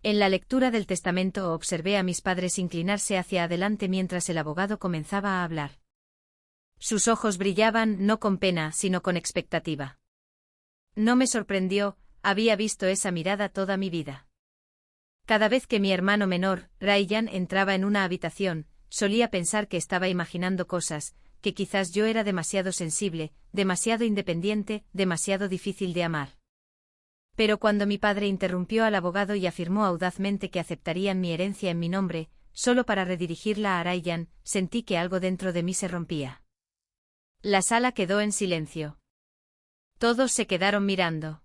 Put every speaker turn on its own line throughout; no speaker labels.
En la lectura del testamento observé a mis padres inclinarse hacia adelante mientras el abogado comenzaba a hablar. Sus ojos brillaban no con pena, sino con expectativa. No me sorprendió, había visto esa mirada toda mi vida. Cada vez que mi hermano menor, Ryan, entraba en una habitación, solía pensar que estaba imaginando cosas, que quizás yo era demasiado sensible, demasiado independiente, demasiado difícil de amar. Pero cuando mi padre interrumpió al abogado y afirmó audazmente que aceptarían mi herencia en mi nombre, solo para redirigirla a Ryan, sentí que algo dentro de mí se rompía. La sala quedó en silencio. Todos se quedaron mirando.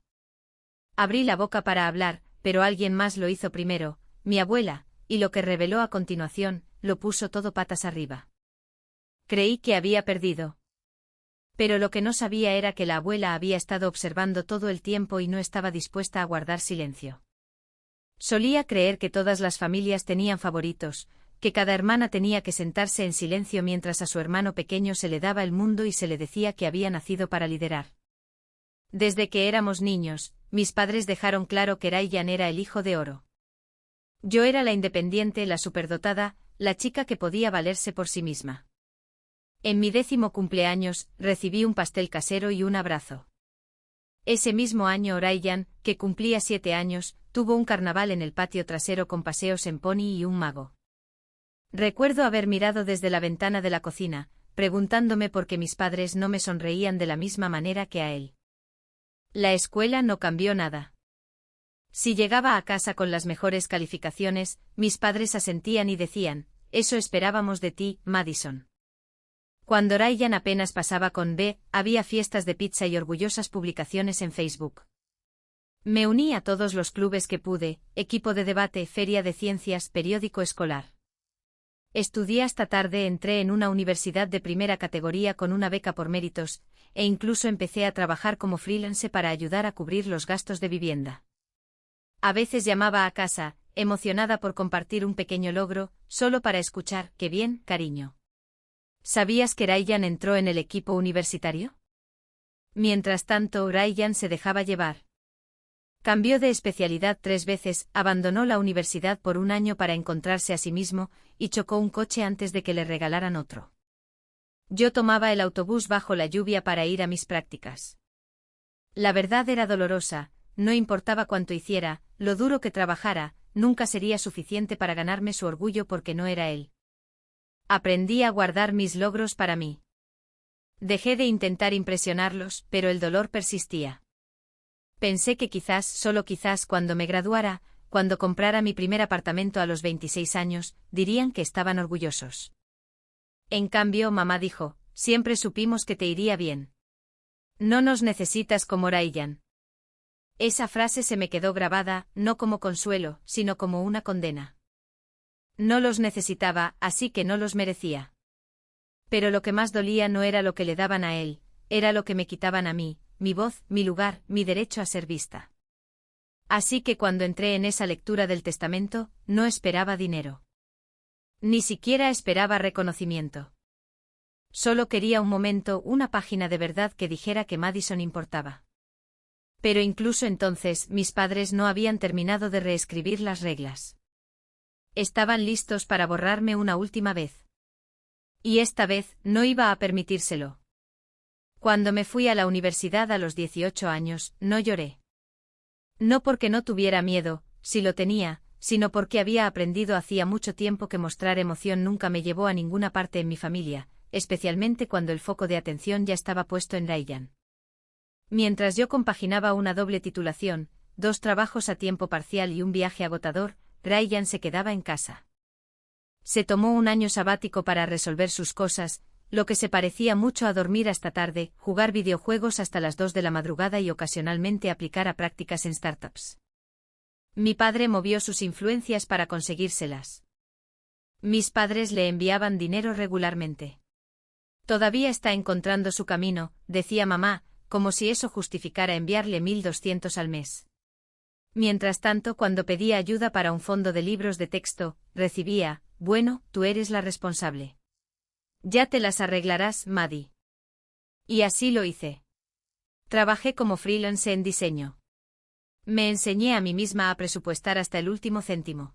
Abrí la boca para hablar, pero alguien más lo hizo primero, mi abuela, y lo que reveló a continuación, lo puso todo patas arriba. Creí que había perdido. Pero lo que no sabía era que la abuela había estado observando todo el tiempo y no estaba dispuesta a guardar silencio. Solía creer que todas las familias tenían favoritos, que cada hermana tenía que sentarse en silencio mientras a su hermano pequeño se le daba el mundo y se le decía que había nacido para liderar. Desde que éramos niños, mis padres dejaron claro que Ryan era el hijo de oro. Yo era la independiente, la superdotada, la chica que podía valerse por sí misma. En mi 10º cumpleaños, recibí un pastel casero y un abrazo. Ese mismo año Ryan, que cumplía 7 años, tuvo un carnaval en el patio trasero con paseos en pony y un mago. Recuerdo haber mirado desde la ventana de la cocina, preguntándome por qué mis padres no me sonreían de la misma manera que a él. La escuela no cambió nada. Si llegaba a casa con las mejores calificaciones, mis padres asentían y decían, «Eso esperábamos de ti, Madison». Cuando Ryan apenas pasaba con B, había fiestas de pizza y orgullosas publicaciones en Facebook. Me uní a todos los clubes que pude, equipo de debate, feria de ciencias, periódico escolar. Estudié hasta tarde, entré en una universidad de primera categoría con una beca por méritos, e incluso empecé a trabajar como freelance para ayudar a cubrir los gastos de vivienda. A veces llamaba a casa, emocionada por compartir un pequeño logro, solo para escuchar, «Qué bien, cariño». ¿Sabías que Ryan entró en el equipo universitario? Mientras tanto, Ryan se dejaba llevar. Cambió de especialidad 3 veces, abandonó la universidad por un año para encontrarse a sí mismo, y chocó un coche antes de que le regalaran otro. Yo tomaba el autobús bajo la lluvia para ir a mis prácticas. La verdad era dolorosa, no importaba cuánto hiciera, lo duro que trabajara, nunca sería suficiente para ganarme su orgullo porque no era él. Aprendí a guardar mis logros para mí. Dejé de intentar impresionarlos, pero el dolor persistía. Pensé que quizás, solo quizás cuando me graduara, cuando comprara mi primer apartamento a los 26 años, dirían que estaban orgullosos. En cambio, mamá dijo, «Siempre supimos que te iría bien. No nos necesitas como Ryan». Esa frase se me quedó grabada, no como consuelo, sino como una condena. No los necesitaba, así que no los merecía. Pero lo que más dolía no era lo que le daban a él, era lo que me quitaban a mí, mi voz, mi lugar, mi derecho a ser vista. Así que cuando entré en esa lectura del testamento, no esperaba dinero. Ni siquiera esperaba reconocimiento. Solo quería un momento, una página de verdad que dijera que Madison importaba. Pero incluso entonces, mis padres no habían terminado de reescribir las reglas. Estaban listos para borrarme una última vez. Y esta vez, no iba a permitírselo. Cuando me fui a la universidad a los 18 años, no lloré. No porque no tuviera miedo, si lo tenía, sino porque había aprendido hacía mucho tiempo que mostrar emoción nunca me llevó a ninguna parte en mi familia, especialmente cuando el foco de atención ya estaba puesto en Ryan. Mientras yo compaginaba una doble titulación, 2 trabajos a tiempo parcial y un viaje agotador, Ryan se quedaba en casa. Se tomó un año sabático para resolver sus cosas, lo que se parecía mucho a dormir hasta tarde, jugar videojuegos hasta las 2 de la madrugada y ocasionalmente aplicar a prácticas en startups. Mi padre movió sus influencias para conseguírselas. Mis padres le enviaban dinero regularmente. Todavía está encontrando su camino, decía mamá, como si eso justificara enviarle 1.200 al mes. Mientras tanto, cuando pedía ayuda para un fondo de libros de texto, recibía, «Bueno, tú eres la responsable. Ya te las arreglarás, Maddie». Y así lo hice. Trabajé como freelance en diseño. Me enseñé a mí misma a presupuestar hasta el último céntimo.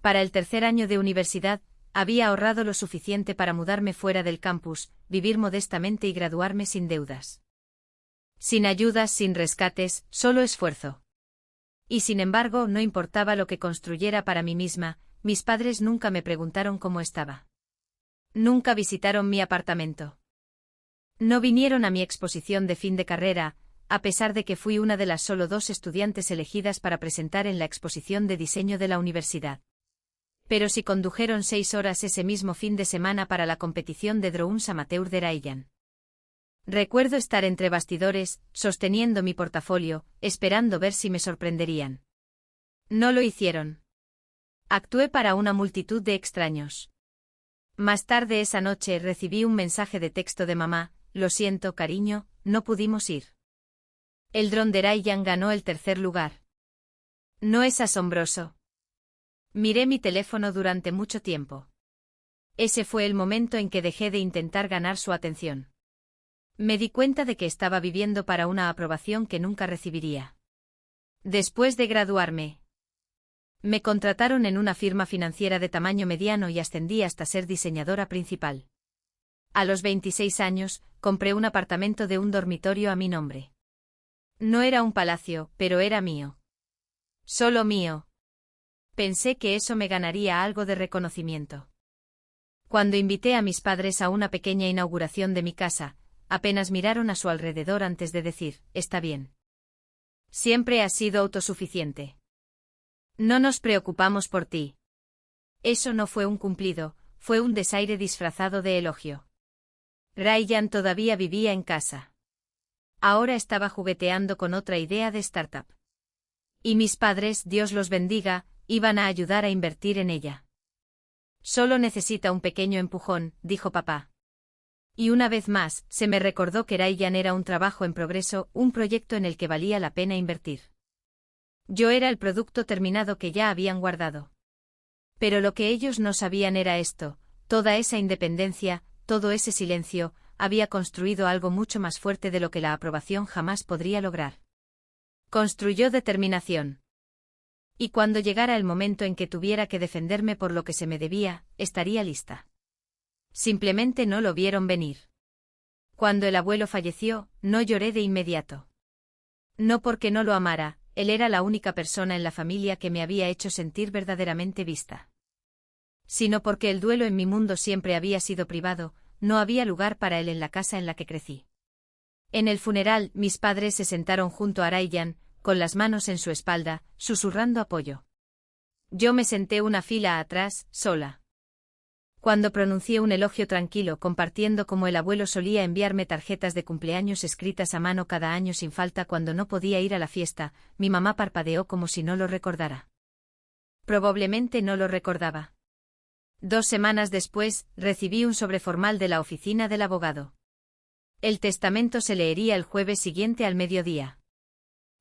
Para el tercer año de universidad, había ahorrado lo suficiente para mudarme fuera del campus, vivir modestamente y graduarme sin deudas. Sin ayudas, sin rescates, solo esfuerzo. Y sin embargo, no importaba lo que construyera para mí misma, mis padres nunca me preguntaron cómo estaba. Nunca visitaron mi apartamento. No vinieron a mi exposición de fin de carrera, a pesar de que fui una de las solo 2 estudiantes elegidas para presentar en la exposición de diseño de la universidad. Pero sí condujeron 6 horas ese mismo fin de semana para la competición de drones amateur de Raiyan. Recuerdo estar entre bastidores, sosteniendo mi portafolio, esperando ver si me sorprenderían. No lo hicieron. Actué para una multitud de extraños. Más tarde esa noche recibí un mensaje de texto de mamá: lo siento, cariño, no pudimos ir. El dron de Raiyan ganó el tercer lugar. ¿No es asombroso? Miré mi teléfono durante mucho tiempo. Ese fue el momento en que dejé de intentar ganar su atención. Me di cuenta de que estaba viviendo para una aprobación que nunca recibiría. Después de graduarme, me contrataron en una firma financiera de tamaño mediano y ascendí hasta ser diseñadora principal. A los 26 años, compré un apartamento de un dormitorio a mi nombre. No era un palacio, pero era mío. Solo mío. Pensé que eso me ganaría algo de reconocimiento. Cuando invité a mis padres a una pequeña inauguración de mi casa, apenas miraron a su alrededor antes de decir: está bien. Siempre has sido autosuficiente. No nos preocupamos por ti. Eso no fue un cumplido, fue un desaire disfrazado de elogio. Raiyan todavía vivía en casa. Ahora estaba jugueteando con otra idea de startup. Y mis padres, Dios los bendiga, iban a ayudar a invertir en ella. Solo necesita un pequeño empujón, dijo papá. Y una vez más, se me recordó que Raiyan era un trabajo en progreso, un proyecto en el que valía la pena invertir. Yo era el producto terminado que ya habían guardado. Pero lo que ellos no sabían era esto: toda esa independencia, todo ese silencio, había construido algo mucho más fuerte de lo que la aprobación jamás podría lograr. Construyó determinación. Y cuando llegara el momento en que tuviera que defenderme por lo que se me debía, estaría lista. Simplemente no lo vieron venir. Cuando el abuelo falleció, no lloré de inmediato. No porque no lo amara, él era la única persona en la familia que me había hecho sentir verdaderamente vista. Sino porque el duelo en mi mundo siempre había sido privado, no había lugar para él en la casa en la que crecí. En el funeral, mis padres se sentaron junto a Raiyan, con las manos en su espalda, susurrando apoyo. Yo me senté una fila atrás, sola. Cuando pronuncié un elogio tranquilo compartiendo cómo el abuelo solía enviarme tarjetas de cumpleaños escritas a mano cada año sin falta cuando no podía ir a la fiesta, mi mamá parpadeó como si no lo recordara. Probablemente no lo recordaba. 2 semanas después, recibí un sobre formal de la oficina del abogado. El testamento se leería el jueves siguiente al mediodía.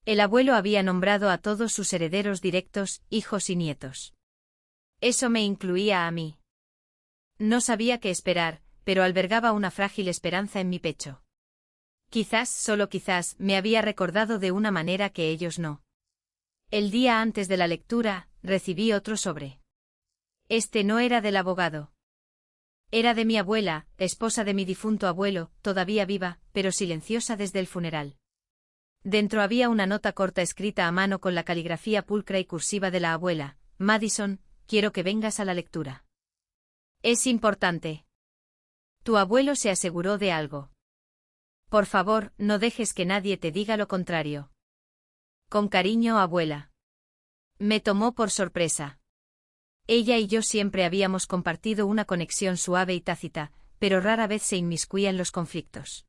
El abuelo había nombrado a todos sus herederos directos, hijos y nietos. Eso me incluía a mí. No sabía qué esperar, pero albergaba una frágil esperanza en mi pecho. Quizás, solo quizás, me había recordado de una manera que ellos no. El día antes de la lectura, recibí otro sobre. Este no era del abogado. Era de mi abuela, esposa de mi difunto abuelo, todavía viva, pero silenciosa desde el funeral. Dentro había una nota corta escrita a mano con la caligrafía pulcra y cursiva de la abuela: Madison, quiero que vengas a la lectura. Es importante. Tu abuelo se aseguró de algo. Por favor, no dejes que nadie te diga lo contrario. Con cariño, abuela. Me tomó por sorpresa. Ella y yo siempre habíamos compartido una conexión suave y tácita, pero rara vez se inmiscuía en los conflictos.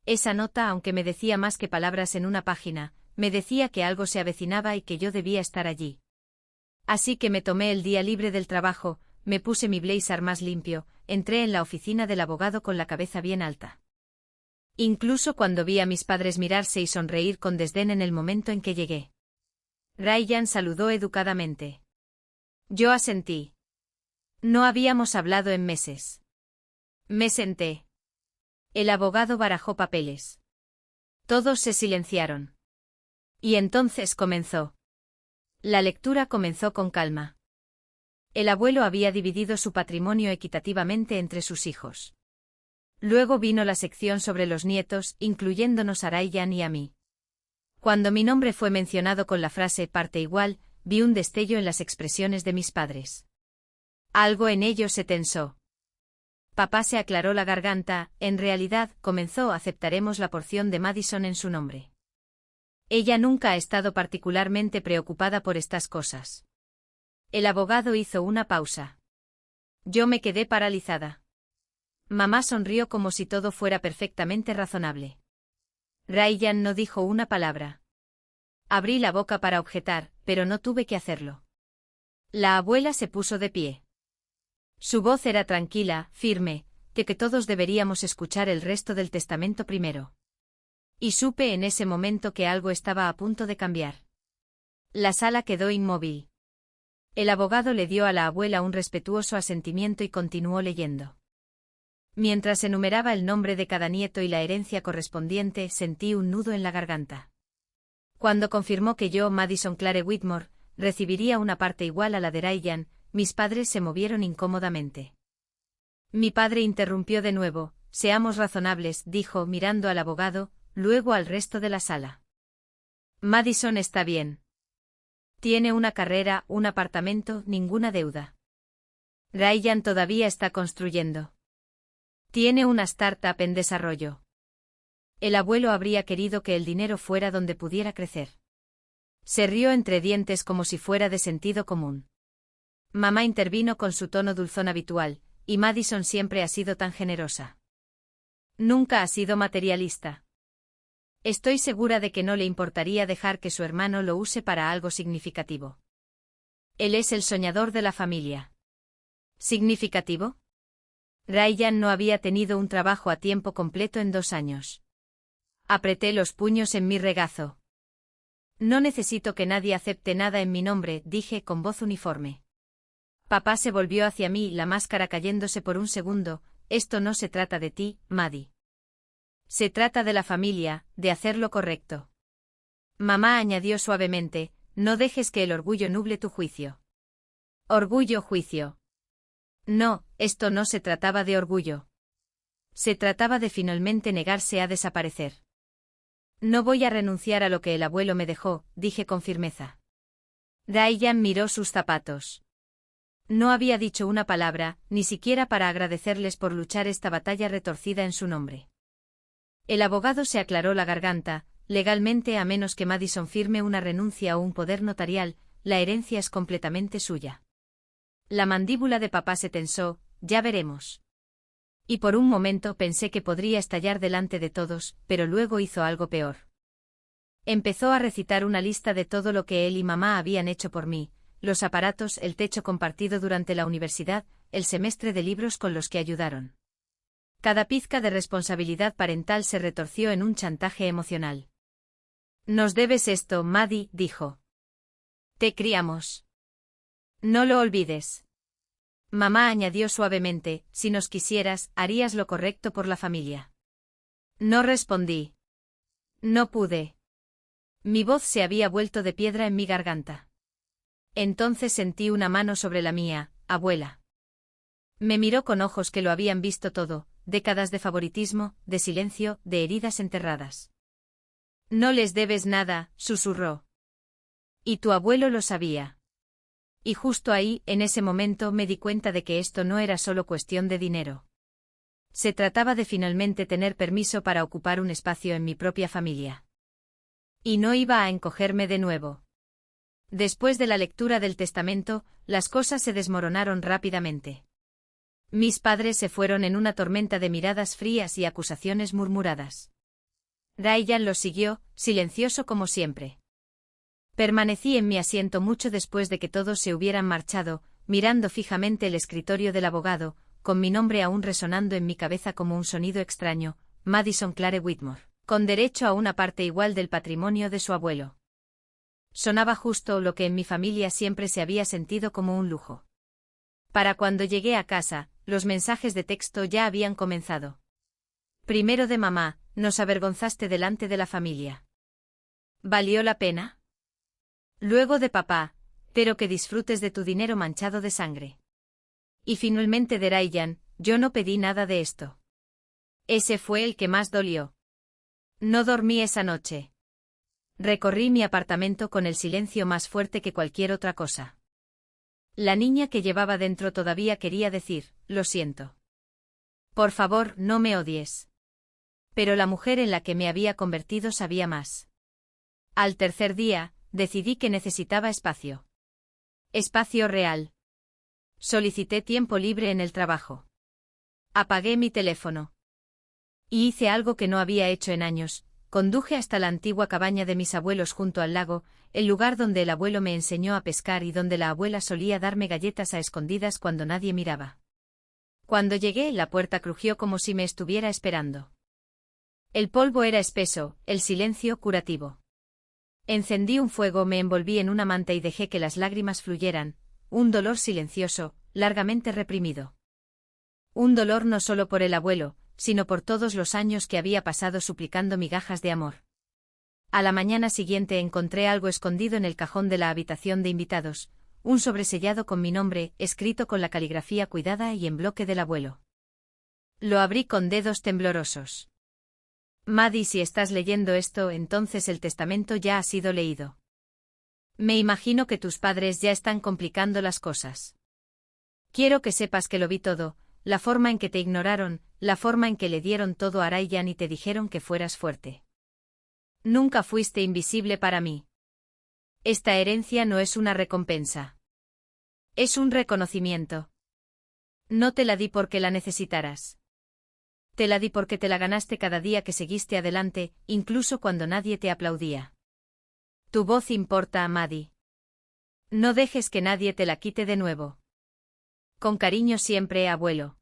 Esa nota, aunque me decía más que palabras en una página, me decía que algo se avecinaba y que yo debía estar allí. Así que me tomé el día libre del trabajo, me puse mi blazer más limpio, entré en la oficina del abogado con la cabeza bien alta. Incluso cuando vi a mis padres mirarse y sonreír con desdén en el momento en que llegué. Raiyan saludó educadamente. Yo asentí. No habíamos hablado en meses. Me senté. El abogado barajó papeles. Todos se silenciaron. Y entonces comenzó. La lectura comenzó con calma. El abuelo había dividido su patrimonio equitativamente entre sus hijos. Luego vino la sección sobre los nietos, incluyéndonos a Ryan y a mí. Cuando mi nombre fue mencionado con la frase parte igual, vi un destello en las expresiones de mis padres. Algo en ellos se tensó. Papá se aclaró la garganta, en realidad, comenzó aceptaremos la porción de Madison en su nombre. Ella nunca ha estado particularmente preocupada por estas cosas. El abogado hizo una pausa. Yo me quedé paralizada. Mamá sonrió como si todo fuera perfectamente razonable. Ryan no dijo una palabra. Abrí la boca para objetar, pero no tuve que hacerlo. La abuela se puso de pie. Su voz era tranquila, firme, que todos deberíamos escuchar el resto del testamento primero. Y supe en ese momento que algo estaba a punto de cambiar. La sala quedó inmóvil. El abogado le dio a la abuela un respetuoso asentimiento y continuó leyendo. Mientras enumeraba el nombre de cada nieto y la herencia correspondiente, sentí un nudo en la garganta. Cuando confirmó que yo, Madison Clare Whitmore, recibiría una parte igual a la de Ryan, mis padres se movieron incómodamente. Mi padre interrumpió de nuevo. Seamos razonables, dijo, mirando al abogado, luego al resto de la sala. Madison está bien. Tiene una carrera, un apartamento, ninguna deuda. Ryan todavía está construyendo. Tiene una startup en desarrollo. El abuelo habría querido que el dinero fuera donde pudiera crecer. Se rió entre dientes como si fuera de sentido común. Mamá intervino con su tono dulzón habitual, y Madison siempre ha sido tan generosa. Nunca ha sido materialista. Estoy segura de que no le importaría dejar que su hermano lo use para algo significativo. Él es el soñador de la familia. ¿Significativo? Ryan no había tenido un trabajo a tiempo completo en 2 años. Apreté los puños en mi regazo. No necesito que nadie acepte nada en mi nombre, dije con voz uniforme. Papá se volvió hacia mí, la máscara cayéndose por un segundo. Esto no se trata de ti, Maddie. Se trata de la familia, de hacer lo correcto. Mamá añadió suavemente, no dejes que el orgullo nuble tu juicio. Orgullo, juicio. No, esto no se trataba de orgullo. Se trataba de finalmente negarse a desaparecer. No voy a renunciar a lo que el abuelo me dejó, dije con firmeza. Ryan miró sus zapatos. No había dicho una palabra, ni siquiera para agradecerles por luchar esta batalla retorcida en su nombre. El abogado se aclaró la garganta, legalmente a menos que Madison firme una renuncia o un poder notarial, la herencia es completamente suya. La mandíbula de papá se tensó, ya veremos. Y por un momento pensé que podría estallar delante de todos, pero luego hizo algo peor. Empezó a recitar una lista de todo lo que él y mamá habían hecho por mí, los aparatos, el techo compartido durante la universidad, el semestre de libros con los que ayudaron. Cada pizca de responsabilidad parental se retorció en un chantaje emocional. Nos debes esto, Maddie, dijo. Te criamos. No lo olvides. Mamá añadió suavemente, si nos quisieras, harías lo correcto por la familia. No respondí. No pude. Mi voz se había vuelto de piedra en mi garganta. Entonces sentí una mano sobre la mía, abuela. Me miró con ojos que lo habían visto todo, décadas de favoritismo, de silencio, de heridas enterradas. No les debes nada, susurró. Y tu abuelo lo sabía. Y justo ahí, en ese momento, me di cuenta de que esto no era solo cuestión de dinero. Se trataba de finalmente tener permiso para ocupar un espacio en mi propia familia. Y no iba a encogerme de nuevo. Después de la lectura del testamento, las cosas se desmoronaron rápidamente. Mis padres se fueron en una tormenta de miradas frías y acusaciones murmuradas. Ryan los siguió, silencioso como siempre. Permanecí en mi asiento mucho después de que todos se hubieran marchado, mirando fijamente el escritorio del abogado, con mi nombre aún resonando en mi cabeza como un sonido extraño, Madison Clare Whitmore, con derecho a una parte igual del patrimonio de su abuelo. Sonaba justo lo que en mi familia siempre se había sentido como un lujo. Para cuando llegué a casa, los mensajes de texto ya habían comenzado. Primero de mamá, nos avergonzaste delante de la familia. ¿Valió la pena? Luego de papá, pero que disfrutes de tu dinero manchado de sangre. Y finalmente de Ryan, yo no pedí nada de esto. Ese fue el que más dolió. No dormí esa noche. Recorrí mi apartamento con el silencio más fuerte que cualquier otra cosa. La niña que llevaba dentro todavía quería decir, lo siento. Por favor, no me odies. Pero la mujer en la que me había convertido sabía más. Al tercer día, decidí que necesitaba espacio. Espacio real. Solicité tiempo libre en el trabajo. Apagué mi teléfono. Y hice algo que no había hecho en años. Conduje hasta la antigua cabaña de mis abuelos junto al lago, el lugar donde el abuelo me enseñó a pescar y donde la abuela solía darme galletas a escondidas cuando nadie miraba. Cuando llegué, la puerta crujió como si me estuviera esperando. El polvo era espeso, el silencio curativo. Encendí un fuego, me envolví en una manta y dejé que las lágrimas fluyeran, un dolor silencioso, largamente reprimido. Un dolor no solo por el abuelo, sino por todos los años que había pasado suplicando migajas de amor. A la mañana siguiente encontré algo escondido en el cajón de la habitación de invitados, un sobresellado con mi nombre, escrito con la caligrafía cuidada y en bloque del abuelo. Lo abrí con dedos temblorosos. Maddie, si estás leyendo esto, entonces el testamento ya ha sido leído. Me imagino que tus padres ya están complicando las cosas. Quiero que sepas que lo vi todo, la forma en que te ignoraron, la forma en que le dieron todo a Ryan y te dijeron que fueras fuerte. Nunca fuiste invisible para mí. Esta herencia no es una recompensa. Es un reconocimiento. No te la di porque la necesitaras. Te la di porque te la ganaste cada día que seguiste adelante, incluso cuando nadie te aplaudía. Tu voz importa, Maddie. No dejes que nadie te la quite de nuevo. Con cariño siempre, abuelo.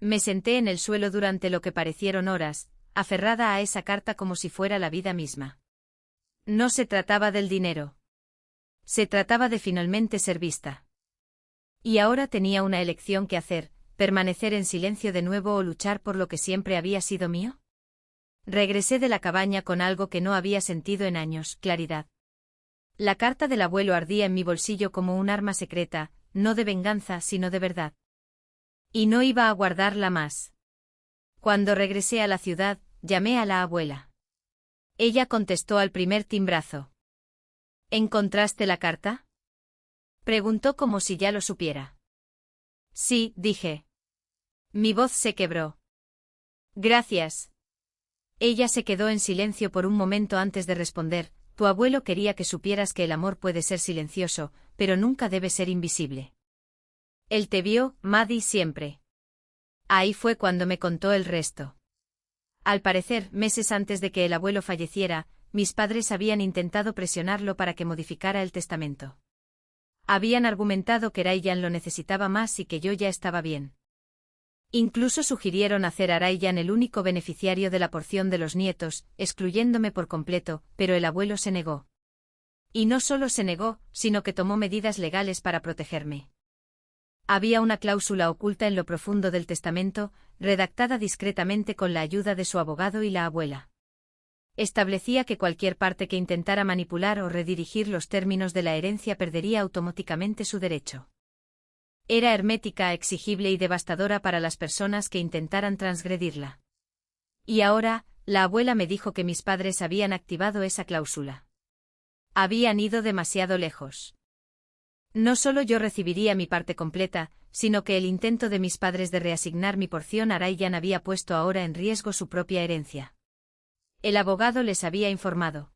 Me senté en el suelo durante lo que parecieron horas, aferrada a esa carta como si fuera la vida misma. No se trataba del dinero. Se trataba de finalmente ser vista. Y ahora tenía una elección que hacer, permanecer en silencio de nuevo o luchar por lo que siempre había sido mío. Regresé de la cabaña con algo que no había sentido en años, claridad. La carta del abuelo ardía en mi bolsillo como un arma secreta, no de venganza sino de verdad. Y no iba a guardarla más. Cuando regresé a la ciudad, llamé a la abuela. Ella contestó al primer timbrazo. ¿Encontraste la carta? Preguntó como si ya lo supiera. Sí, dije. Mi voz se quebró. Gracias. Ella se quedó en silencio por un momento antes de responder. Tu abuelo quería que supieras que el amor puede ser silencioso, pero nunca debe ser invisible. Él te vio, Maddie, siempre. Ahí fue cuando me contó el resto. Al parecer, meses antes de que el abuelo falleciera, mis padres habían intentado presionarlo para que modificara el testamento. Habían argumentado que Ryan lo necesitaba más y que yo ya estaba bien. Incluso sugirieron hacer a Ryan el único beneficiario de la porción de los nietos, excluyéndome por completo, pero el abuelo se negó. Y no solo se negó, sino que tomó medidas legales para protegerme. Había una cláusula oculta en lo profundo del testamento, redactada discretamente con la ayuda de su abogado y la abuela. Establecía que cualquier parte que intentara manipular o redirigir los términos de la herencia perdería automáticamente su derecho. Era hermética, exigible y devastadora para las personas que intentaran transgredirla. Y ahora, la abuela me dijo que mis padres habían activado esa cláusula. Habían ido demasiado lejos. No solo yo recibiría mi parte completa, sino que el intento de mis padres de reasignar mi porción a Ryan había puesto ahora en riesgo su propia herencia. El abogado les había informado.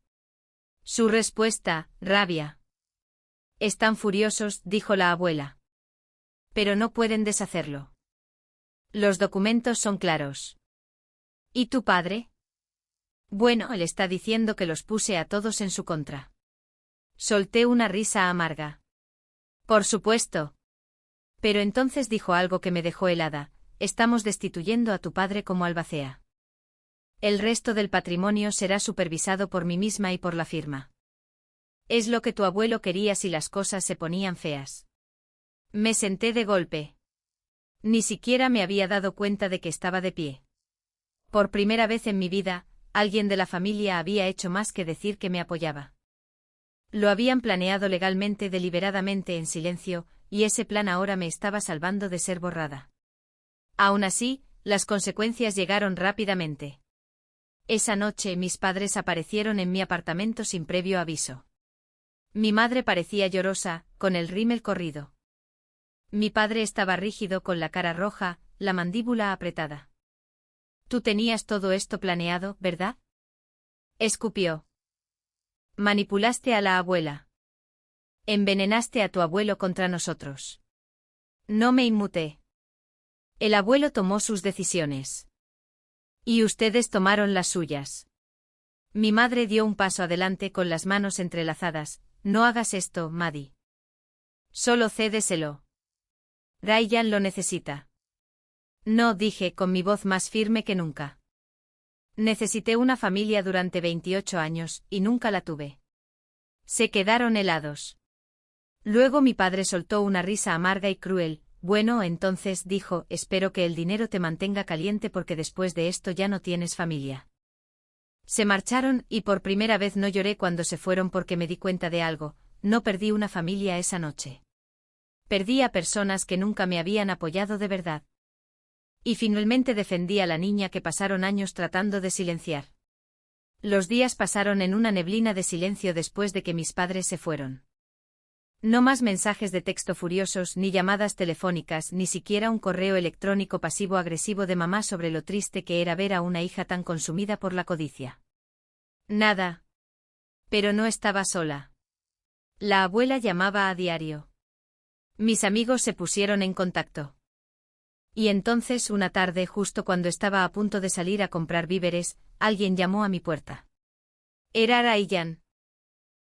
Su respuesta, rabia. Están furiosos, dijo la abuela. Pero no pueden deshacerlo. Los documentos son claros. ¿Y tu padre? Bueno, él está diciendo que los puse a todos en su contra. Solté una risa amarga. Por supuesto. Pero entonces dijo algo que me dejó helada. Estamos destituyendo a tu padre como albacea. El resto del patrimonio será supervisado por mí misma y por la firma. Es lo que tu abuelo quería si las cosas se ponían feas. Me senté de golpe. Ni siquiera me había dado cuenta de que estaba de pie. Por primera vez en mi vida, alguien de la familia había hecho más que decir que me apoyaba. Lo habían planeado legalmente, deliberadamente, en silencio, y ese plan ahora me estaba salvando de ser borrada. Aún así, las consecuencias llegaron rápidamente. Esa noche mis padres aparecieron en mi apartamento sin previo aviso. Mi madre parecía llorosa, con el rímel corrido. Mi padre estaba rígido, con la cara roja, la mandíbula apretada. «Tú tenías todo esto planeado, ¿verdad?», escupió. «Manipulaste a la abuela. Envenenaste a tu abuelo contra nosotros». No me inmuté. El abuelo tomó sus decisiones. Y ustedes tomaron las suyas. Mi madre dio un paso adelante con las manos entrelazadas. «No hagas esto, Maddie. Solo cédeselo. Ryan lo necesita». «No», dije con mi voz más firme que nunca. Necesité una familia durante 28 años, y nunca la tuve. Se quedaron helados. Luego mi padre soltó una risa amarga y cruel. «Bueno, entonces», dijo, «espero que el dinero te mantenga caliente porque después de esto ya no tienes familia». Se marcharon, y por primera vez no lloré cuando se fueron porque me di cuenta de algo: no perdí una familia esa noche. Perdí a personas que nunca me habían apoyado de verdad. Y finalmente defendí a la niña que pasaron años tratando de silenciar. Los días pasaron en una neblina de silencio después de que mis padres se fueron. No más mensajes de texto furiosos, ni llamadas telefónicas, ni siquiera un correo electrónico pasivo-agresivo de mamá sobre lo triste que era ver a una hija tan consumida por la codicia. Nada. Pero no estaba sola. La abuela llamaba a diario. Mis amigos se pusieron en contacto. Y entonces, una tarde, justo cuando estaba a punto de salir a comprar víveres, alguien llamó a mi puerta. Era Ryan.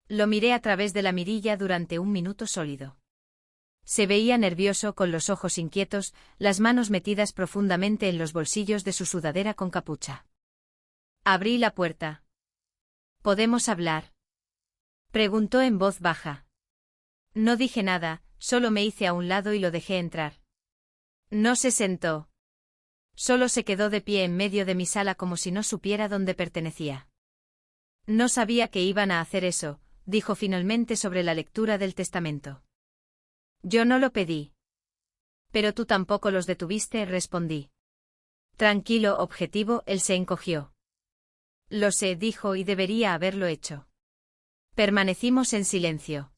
Lo miré a través de la mirilla durante un minuto sólido. Se veía nervioso, con los ojos inquietos, las manos metidas profundamente en los bolsillos de su sudadera con capucha. Abrí la puerta. «¿Podemos hablar?», preguntó en voz baja. No dije nada, solo me hice a un lado y lo dejé entrar. No se sentó. Solo se quedó de pie en medio de mi sala como si no supiera dónde pertenecía. «No sabía que iban a hacer eso», dijo finalmente sobre la lectura del testamento. «Yo no lo pedí». «Pero tú tampoco los detuviste», respondí. Tranquilo, objetivo, él se encogió. «Lo sé», dijo, «y debería haberlo hecho». Permanecimos en silencio.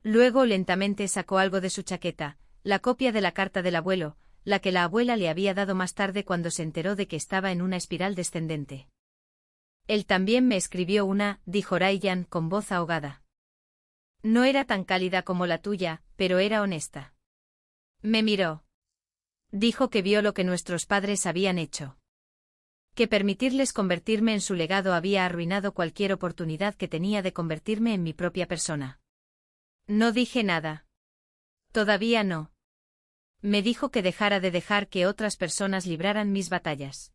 Luego lentamente sacó algo de su chaqueta, la copia de la carta del abuelo, la que la abuela le había dado más tarde cuando se enteró de que estaba en una espiral descendente. «Él también me escribió una», dijo Ryan con voz ahogada. No era tan cálida como la tuya, pero era honesta. Me miró. Dijo que vio lo que nuestros padres habían hecho. Que permitirles convertirme en su legado había arruinado cualquier oportunidad que tenía de convertirme en mi propia persona. No dije nada. Todavía no. Me dijo que dejara de dejar que otras personas libraran mis batallas.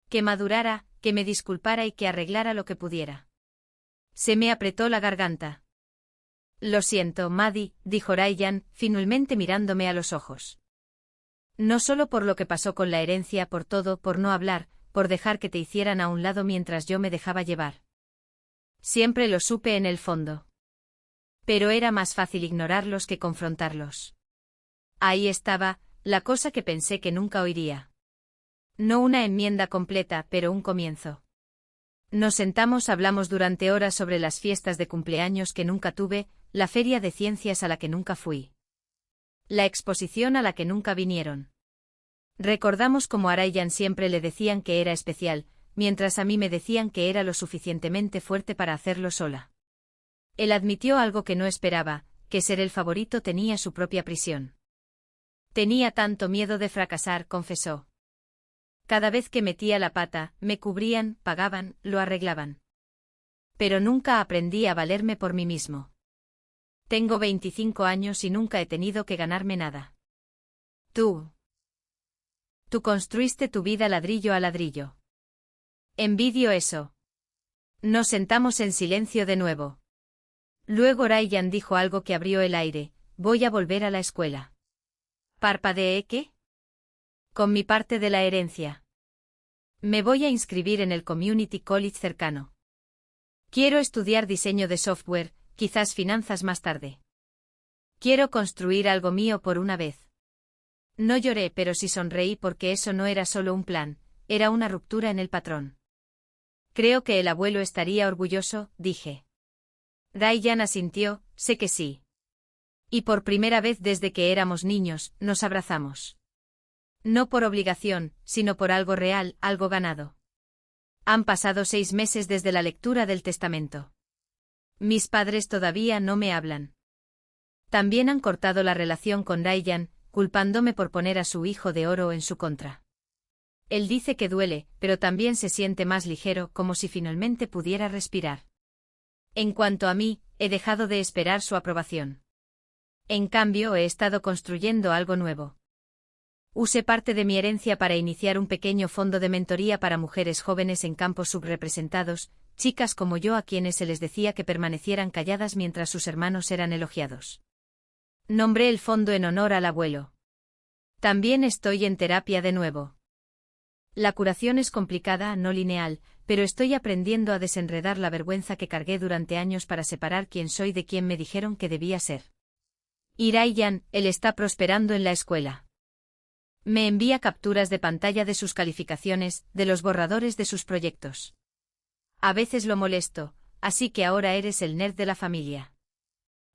Que madurara, que me disculpara y que arreglara lo que pudiera. Se me apretó la garganta. «Lo siento, Maddie», dijo Ryan, finalmente mirándome a los ojos. «No solo por lo que pasó con la herencia, por todo, por no hablar, por dejar que te hicieran a un lado mientras yo me dejaba llevar. Siempre lo supe en el fondo. Pero era más fácil ignorarlos que confrontarlos. Ahí estaba, la cosa que pensé que nunca oiría. No una enmienda completa, pero un comienzo. Nos sentamos, hablamos durante horas sobre las fiestas de cumpleaños que nunca tuve, la feria de ciencias a la que nunca fui. La exposición a la que nunca vinieron. Recordamos cómo a Ryan siempre le decían que era especial, mientras a mí me decían que era lo suficientemente fuerte para hacerlo sola. Él admitió algo que no esperaba, que ser el favorito tenía su propia prisión. Tenía tanto miedo de fracasar, confesó. Cada vez que metía la pata, me cubrían, pagaban, lo arreglaban. Pero nunca aprendí a valerme por mí mismo. Tengo 25 años y nunca he tenido que ganarme nada. Tú construiste tu vida ladrillo a ladrillo. Envidio eso. Nos sentamos en silencio de nuevo. Luego Ryan dijo algo que abrió el aire: «Voy a volver a la escuela». ¿Parpadeé qué? Con mi parte de la herencia. Me voy a inscribir en el Community College cercano. Quiero estudiar diseño de software, quizás finanzas más tarde. Quiero construir algo mío por una vez. No lloré, pero sí sonreí porque eso no era solo un plan, era una ruptura en el patrón. Creo que el abuelo estaría orgulloso, dije. Ryan asintió, sé que sí. Y por primera vez desde que éramos niños, nos abrazamos. No por obligación, sino por algo real, algo ganado. Han pasado 6 meses desde la lectura del testamento. Mis padres todavía no me hablan. También han cortado la relación con Ryan, culpándome por poner a su hijo de oro en su contra. Él dice que duele, pero también se siente más ligero, como si finalmente pudiera respirar. En cuanto a mí, he dejado de esperar su aprobación. En cambio, he estado construyendo algo nuevo. Usé parte de mi herencia para iniciar un pequeño fondo de mentoría para mujeres jóvenes en campos subrepresentados, chicas como yo a quienes se les decía que permanecieran calladas mientras sus hermanos eran elogiados. Nombré el fondo en honor al abuelo. También estoy en terapia de nuevo. La curación es complicada, no lineal, pero estoy aprendiendo a desenredar la vergüenza que cargué durante años para separar quién soy de quién me dijeron que debía ser. Y Ryan, él está prosperando en la escuela. Me envía capturas de pantalla de sus calificaciones, de los borradores de sus proyectos. A veces lo molesto, así que ahora eres el nerd de la familia.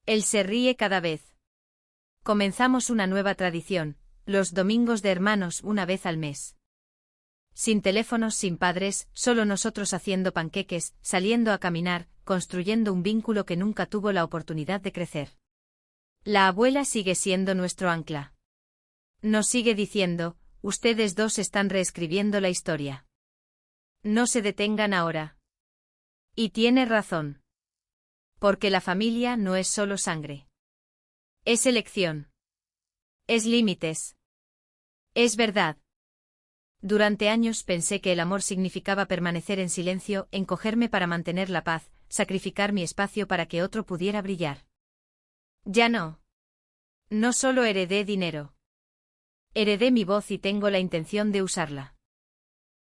Él se ríe cada vez. Comenzamos una nueva tradición, los domingos de hermanos una vez al mes. Sin teléfonos, sin padres, solo nosotros haciendo panqueques, saliendo a caminar, construyendo un vínculo que nunca tuvo la oportunidad de crecer. La abuela sigue siendo nuestro ancla. Nos sigue diciendo, ustedes dos están reescribiendo la historia. No se detengan ahora. Y tiene razón. Porque la familia no es solo sangre. Es elección. Es límites. Es verdad. Durante años pensé que el amor significaba permanecer en silencio, encogerme para mantener la paz, sacrificar mi espacio para que otro pudiera brillar. Ya no. No solo heredé dinero. Heredé mi voz y tengo la intención de usarla.